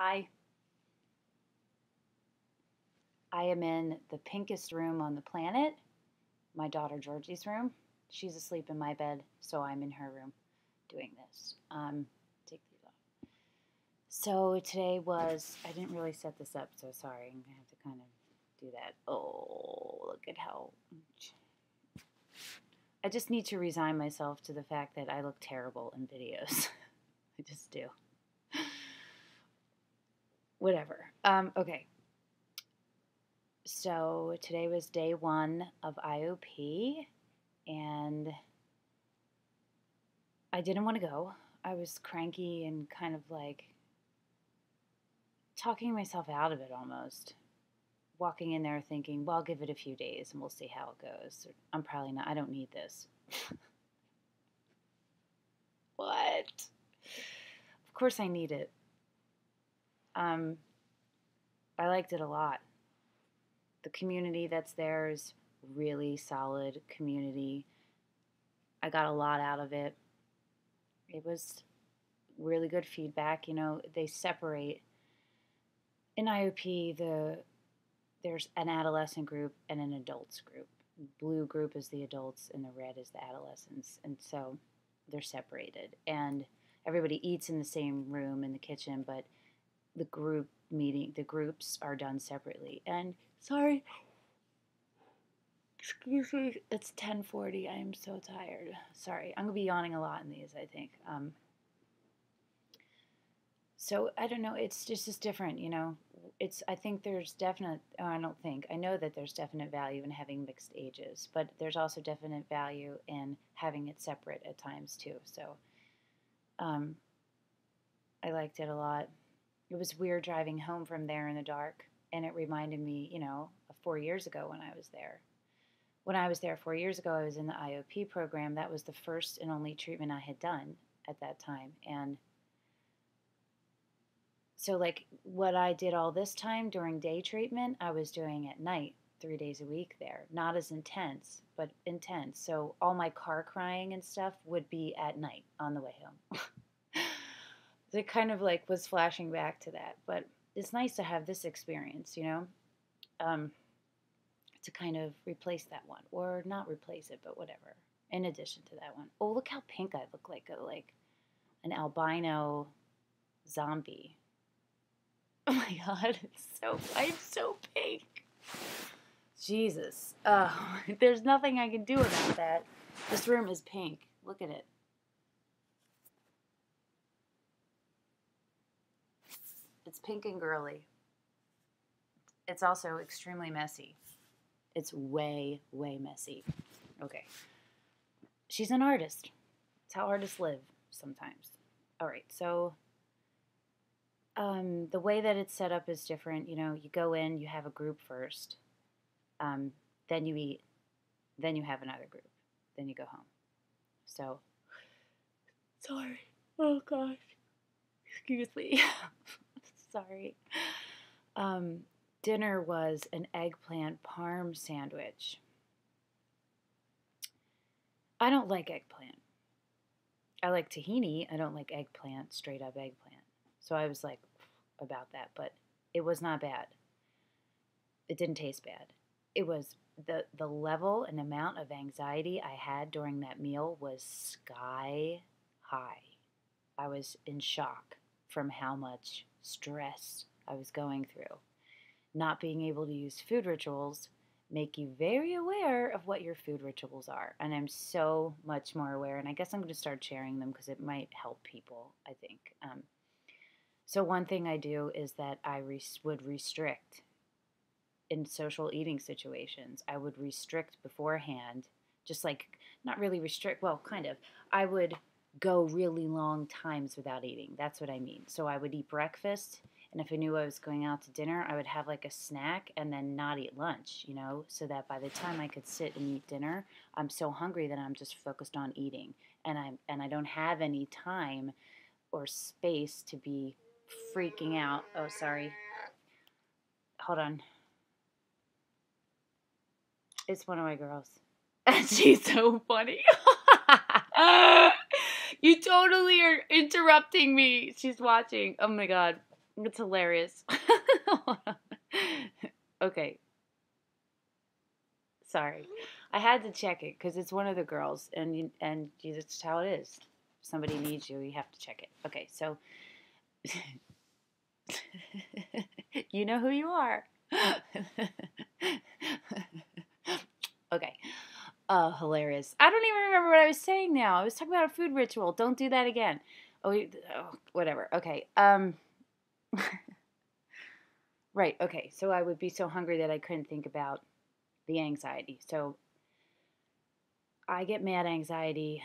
Hi. I am in the pinkest room on the planet, my daughter Georgie's room. She's asleep in my bed, so I'm in her room doing this. Take these off. So today I didn't really set this up, so sorry. I'm going to have to kind of do that. Oh, look at how. I just need to resign myself to the fact that I look terrible in videos. I just do. Whatever. Okay. So today was day 1 of IOP, and I didn't want to go. I was cranky and kind of like talking myself out of it almost. Walking in there thinking, well, I'll give it a few days and we'll see how it goes. I'm probably not, I don't need this. What? Of course I need it. I liked it a lot. The community that's there is really solid community. I got a lot out of it. It was really good feedback. You know, they separate in IOP. There's an adolescent group and an adults group. Blue group is the adults and the red is the adolescents, and so they're separated. And everybody eats in the same room in the kitchen, but the groups are done separately. And sorry, excuse me, it's 10:40. I am so tired. Sorry, I'm gonna be yawning a lot in these, I think. So I don't know. It's just different, you know. I think there's definite. Oh, I don't think. I know that there's definite value in having mixed ages, but there's also definite value in having it separate at times too. So, I liked it a lot. It was weird driving home from there in the dark, and it reminded me, you know, of 4 years ago when I was there. When I was there 4 years ago, I was in the IOP program. That was the first and only treatment I had done at that time, and so, like, what I did all this time during day treatment, I was doing at night, 3 days a week there. Not as intense, but intense. So, all my car crying and stuff would be at night on the way home. So it kind of like was flashing back to that. But it's nice to have this experience, you know, to kind of replace that one. Or not replace it, but whatever. In addition to that one. Oh, look how pink I look like an albino zombie. Oh my God, I'm so pink. Jesus. There's nothing I can do about that. This room is pink. Look at it. It's pink and girly. It's also extremely messy. It's way, way messy. Okay. She's an artist. It's how artists live sometimes. All right, so the way that it's set up is different. You know, you go in, you have a group first, then you eat, then you have another group, then you go home. So, sorry. Oh gosh. Excuse me. Sorry. Dinner was an eggplant parm sandwich. I don't like eggplant. I like tahini. I don't like eggplant, straight up eggplant. So I was like about that, but it was not bad. It didn't taste bad. It was the level and amount of anxiety I had during that meal was sky high. I was in shock from how much stress I was going through. Not being able to use food rituals make you very aware of what your food rituals are. And I'm so much more aware, and I guess I'm going to start sharing them because it might help people, I think. So one thing I do is that I would restrict in social eating situations. I would restrict beforehand, just like, not really restrict, well, kind of. I would go really long times without eating. That's what I mean. So I would eat breakfast, and if I knew I was going out to dinner, I would have like a snack and then not eat lunch, you know, so that by the time I could sit and eat dinner, I'm so hungry that I'm just focused on eating, and I don't have any time or space to be freaking out. Oh, sorry. Hold on. It's one of my girls. She's so funny. You totally are interrupting me. She's watching. Oh my God. It's hilarious. Okay, sorry. I had to check it because it's one of the girls, and that's how it is. If somebody needs you, you have to check it. Okay, so you know who you are. Okay. Oh, hilarious. I don't even remember what I was saying now. I was talking about a food ritual. Don't do that again. Whatever. Okay. Right. Okay. So I would be so hungry that I couldn't think about the anxiety. So I get mad anxiety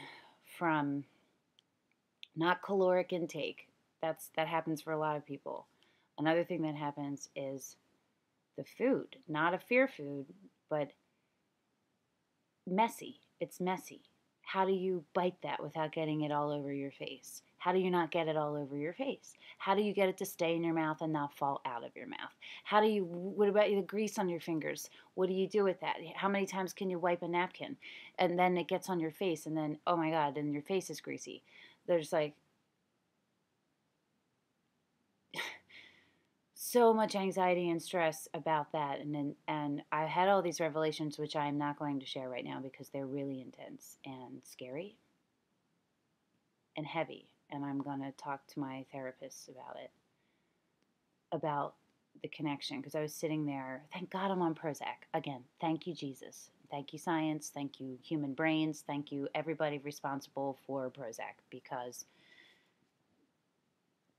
from not caloric intake. That happens for a lot of people. Another thing that happens is the food, not a fear food, but messy. It's messy. How do you bite that without getting it all over your face? How do you not get it all over your face? How do you get it to stay in your mouth and not fall out of your mouth? What about the grease on your fingers? What do you do with that? How many times can you wipe a napkin? And then it gets on your face, and then, oh my God, and your face is greasy. There's like so much anxiety and stress about that, and I had all these revelations which I am not going to share right now because they're really intense and scary and heavy, and I'm going to talk to my therapist about it, about the connection, because I was sitting there. Thank God I'm on Prozac again. Thank you, Jesus. Thank you, science. Thank you, human brains. Thank you, everybody responsible for Prozac, because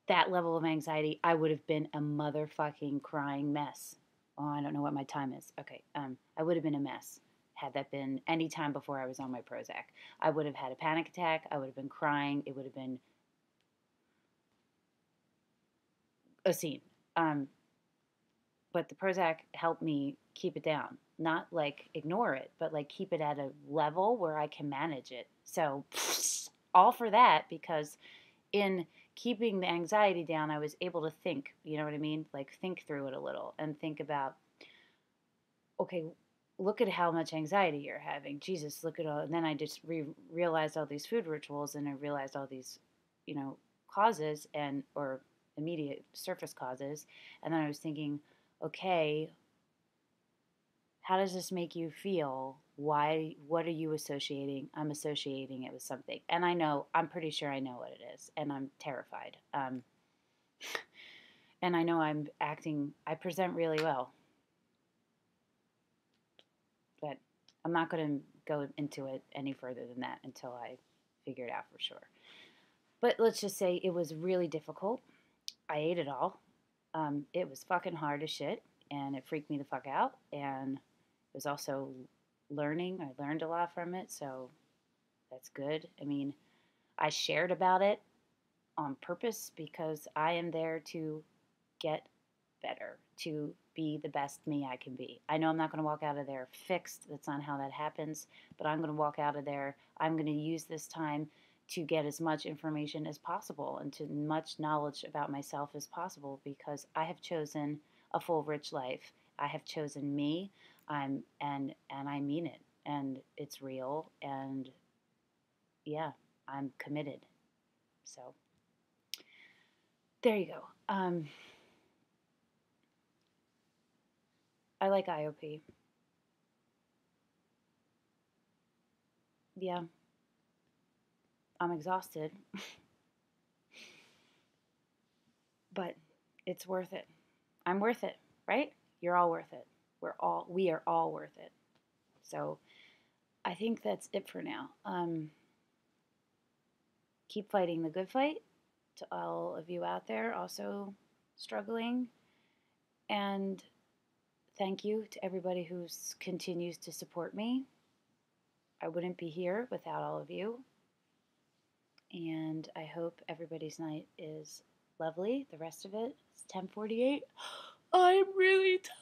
that level of anxiety, I would have been a motherfucking crying mess. Oh, I don't know what my time is. Okay, I would have been a mess had that been any time before I was on my Prozac. I would have had a panic attack. I would have been crying. It would have been a scene. Um, but the Prozac helped me keep it down. Not like ignore it, but like keep it at a level where I can manage it. So, all for that, because in keeping the anxiety down, I was able to think, you know what I mean? Like think through it a little and think about, okay, look at how much anxiety you're having. Jesus, look at all. And then I just realized all these food rituals, and I realized all these, causes or immediate surface causes. And then I was thinking, okay, how does this make you feel? What are you associating? I'm associating it with something. And I'm pretty sure I know what it is. And I'm terrified. And I know I present really well. But I'm not going to go into it any further than that until I figure it out for sure. But let's just say it was really difficult. I ate it all. It was fucking hard as shit. And it freaked me the fuck out. And it was also learning. I learned a lot from it, so that's good. I mean, I shared about it on purpose because I am there to get better, to be the best me I can be. I know I'm not going to walk out of there fixed. That's not how that happens, but I'm going to walk out of there. I'm going to use this time to get as much information as possible and to much knowledge about myself as possible, because I have chosen a full rich life. I have chosen me. And I mean it, and it's real, and yeah, I'm committed. So there you go. I like IOP. Yeah, I'm exhausted, but it's worth it. I'm worth it, right? You're all worth it. We are all worth it. So I think that's it for now. Keep fighting the good fight to all of you out there also struggling, and thank you to everybody who continues to support me. I wouldn't be here without all of you. And I hope everybody's night is lovely. The rest of it is 10:48. I'm really tired.